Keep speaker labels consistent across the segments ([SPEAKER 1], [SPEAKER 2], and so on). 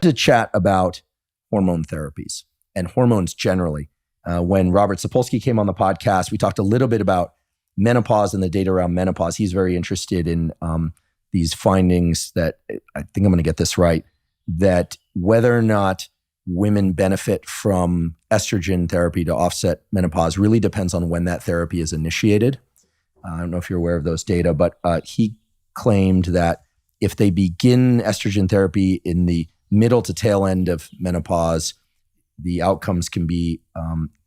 [SPEAKER 1] To chat about hormone therapies and hormones generally. When Robert Sapolsky came on the podcast, we talked a little bit about menopause and the data around menopause. He's very interested in these findings that, I think I'm going to get this right, that whether or not women benefit from estrogen therapy to offset menopause really depends on when that therapy is initiated. I don't know if you're aware of those data, but he claimed that if they begin estrogen therapy in the middle to tail end of menopause, the outcomes can be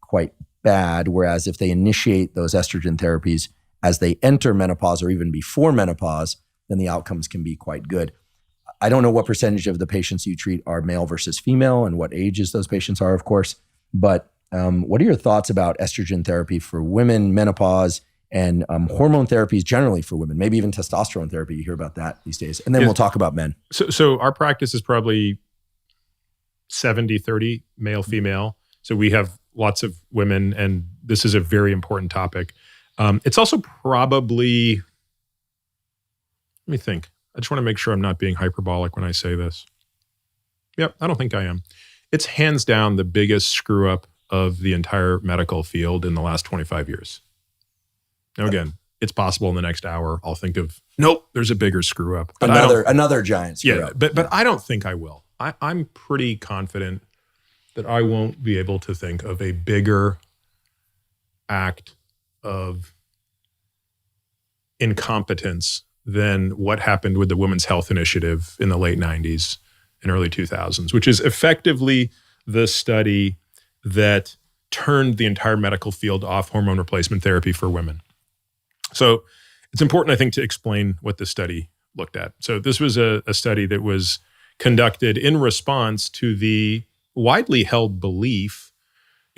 [SPEAKER 1] quite bad. Whereas if they initiate those estrogen therapies as they enter menopause or even before menopause, then the outcomes can be quite good. I don't know what percentage of the patients you treat are male versus female and what ages those patients are, of course. But what are your thoughts about estrogen therapy for women, menopause, and hormone therapies generally for women, maybe even testosterone therapy? You hear about that these days. And then we'll talk about men.
[SPEAKER 2] So our practice is probably 70-30 male, female. So we have lots of women, and this is a very important topic. It's also probably, let me think. I just want to make sure I'm not being hyperbolic when I say this. Yep, I don't think I am. It's hands down the biggest screw up of the entire medical field in the last 25 years. Now, again, it's possible in the next hour I'll think of, nope, there's a bigger screw up. But
[SPEAKER 1] another giant screw up.
[SPEAKER 2] But I don't think I will. I'm pretty confident that I won't be able to think of a bigger act of incompetence than what happened with the Women's Health Initiative in the late 90s and early 2000s, which is effectively the study that turned the entire medical field off hormone replacement therapy for women. So it's important, I think, to explain what the study looked at. So this was a study that was conducted in response to the widely held belief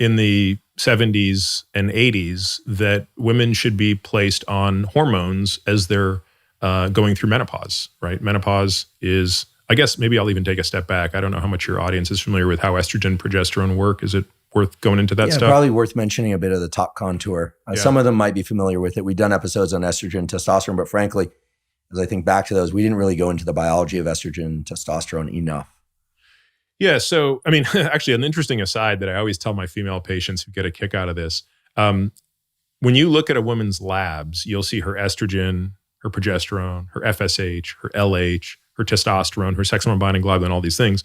[SPEAKER 2] in the 70s and 80s that women should be placed on hormones as they're going through menopause, right? Menopause is, I guess maybe I'll even take a step back. I don't know how much your audience is familiar with how estrogen, progesterone work. Is it worth going into that stuff?
[SPEAKER 1] Probably worth mentioning a bit of the top contour. Some of them might be familiar with it. We've done episodes on estrogen, testosterone, but frankly, as I think back to those, we didn't really go into the biology of estrogen, testosterone enough.
[SPEAKER 2] Yeah. So, I mean, actually an interesting aside that I always tell my female patients who get a kick out of this, when you look at a woman's labs, you'll see her estrogen, her progesterone, her FSH, her LH, her testosterone, her sex hormone binding globulin, all these things.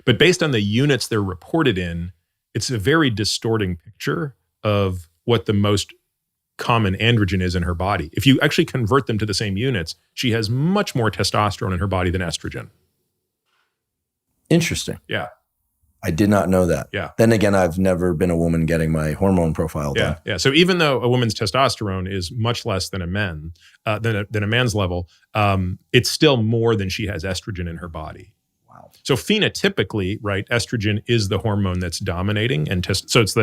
[SPEAKER 2] But based on the units they're reported in, it's a very distorting picture of what the most common androgen is in her body. If you actually convert them to the same units, she has much more testosterone in her body than estrogen.
[SPEAKER 1] Interesting.
[SPEAKER 2] Yeah.
[SPEAKER 1] I did not know that.
[SPEAKER 2] Yeah.
[SPEAKER 1] Then again, I've never been a woman getting my hormone profile done.
[SPEAKER 2] Yeah. So even though a woman's testosterone is much less than a man's level, it's still more than she has estrogen in her body.
[SPEAKER 1] Wow.
[SPEAKER 2] So phenotypically, right, estrogen is the hormone that's dominating, and so it's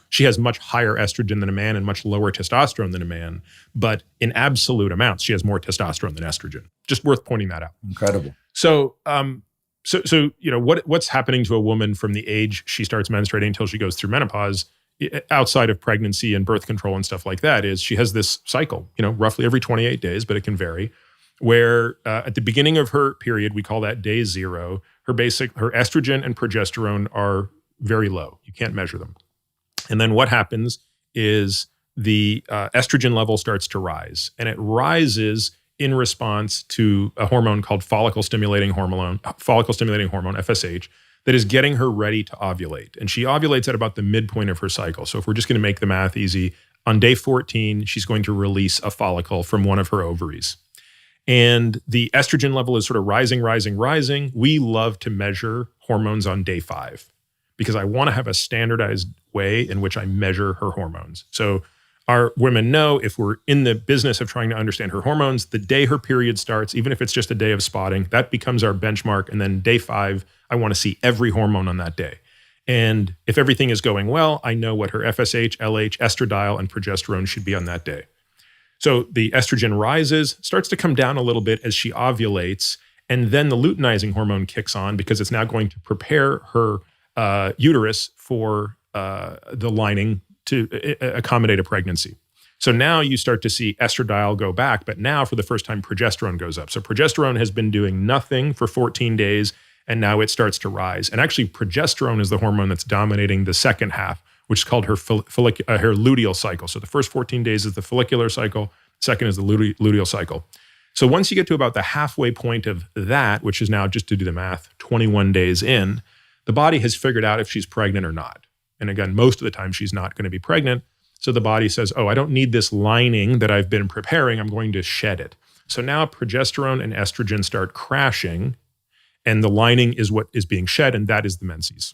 [SPEAKER 2] she has much higher estrogen than a man and much lower testosterone than a man, but in absolute amounts, she has more testosterone than estrogen. Just worth pointing that out.
[SPEAKER 1] Incredible.
[SPEAKER 2] So, what's happening to a woman from the age she starts menstruating until she goes through menopause, outside of pregnancy and birth control and stuff like that, is she has this cycle, roughly every 28 days, but it can vary, where at the beginning of her period, we call that day 0, her estrogen and progesterone are very low. You can't measure them. And then what happens is the estrogen level starts to rise, and it rises in response to a hormone called follicle stimulating hormone, FSH, that is getting her ready to ovulate. And she ovulates at about the midpoint of her cycle. So if we're just going to make the math easy, on day 14, she's going to release a follicle from one of her ovaries. And the estrogen level is sort of rising. We love to measure hormones on day 5 because I want to have a standardized way in which I measure her hormones. So our women know, if we're in the business of trying to understand her hormones, the day her period starts, even if it's just a day of spotting, that becomes our benchmark. And then day 5, I want to see every hormone on that day. And if everything is going well, I know what her FSH, LH, estradiol, and progesterone should be on that day. So the estrogen rises, starts to come down a little bit as she ovulates, and then the luteinizing hormone kicks on because it's now going to prepare her uterus for the lining to accommodate a pregnancy. So now you start to see estradiol go back, but now for the first time, progesterone goes up. So progesterone has been doing nothing for 14 days, and now it starts to rise. And actually, progesterone is the hormone that's dominating the second half, which is called her luteal cycle. So the first 14 days is the follicular cycle, second is the luteal cycle. So once you get to about the halfway point of that, which is now, just to do the math, 21 days in, the body has figured out if she's pregnant or not. And again, most of the time she's not going to be pregnant. So the body says, oh, I don't need this lining that I've been preparing. I'm going to shed it. So now progesterone and estrogen start crashing, and the lining is what is being shed, and that is the menses.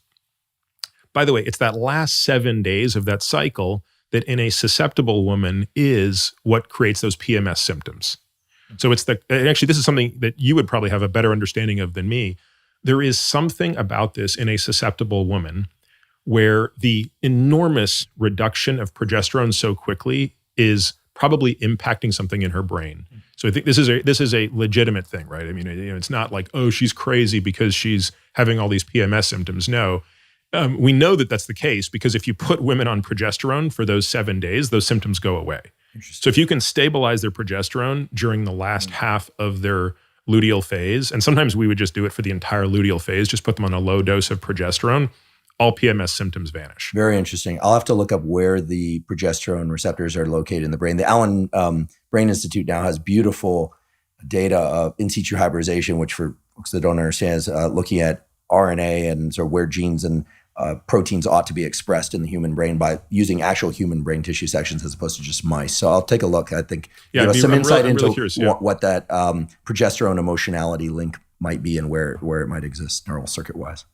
[SPEAKER 2] By the way, it's that last 7 days of that cycle that in a susceptible woman is what creates those PMS symptoms. So actually, this is something that you would probably have a better understanding of than me. There is something about this in a susceptible woman where the enormous reduction of progesterone so quickly is probably impacting something in her brain. So I think this is a legitimate thing, right? I mean, it's not like, oh, she's crazy because she's having all these PMS symptoms. No, we know that that's the case because if you put women on progesterone for those 7 days, those symptoms go away. So if you can stabilize their progesterone during the last half of their luteal phase, and sometimes we would just do it for the entire luteal phase, just put them on a low dose of progesterone, all PMS symptoms vanish.
[SPEAKER 1] Very interesting. I'll have to look up where the progesterone receptors are located in the brain. The Allen Brain Institute now has beautiful data of in situ hybridization, which for folks that don't understand is looking at RNA and sort of where genes and proteins ought to be expressed in the human brain by using actual human brain tissue sections as opposed to just mice. So I'll take a look. I think give us some insight into what that progesterone emotionality link might be and where it might exist neural circuit wise.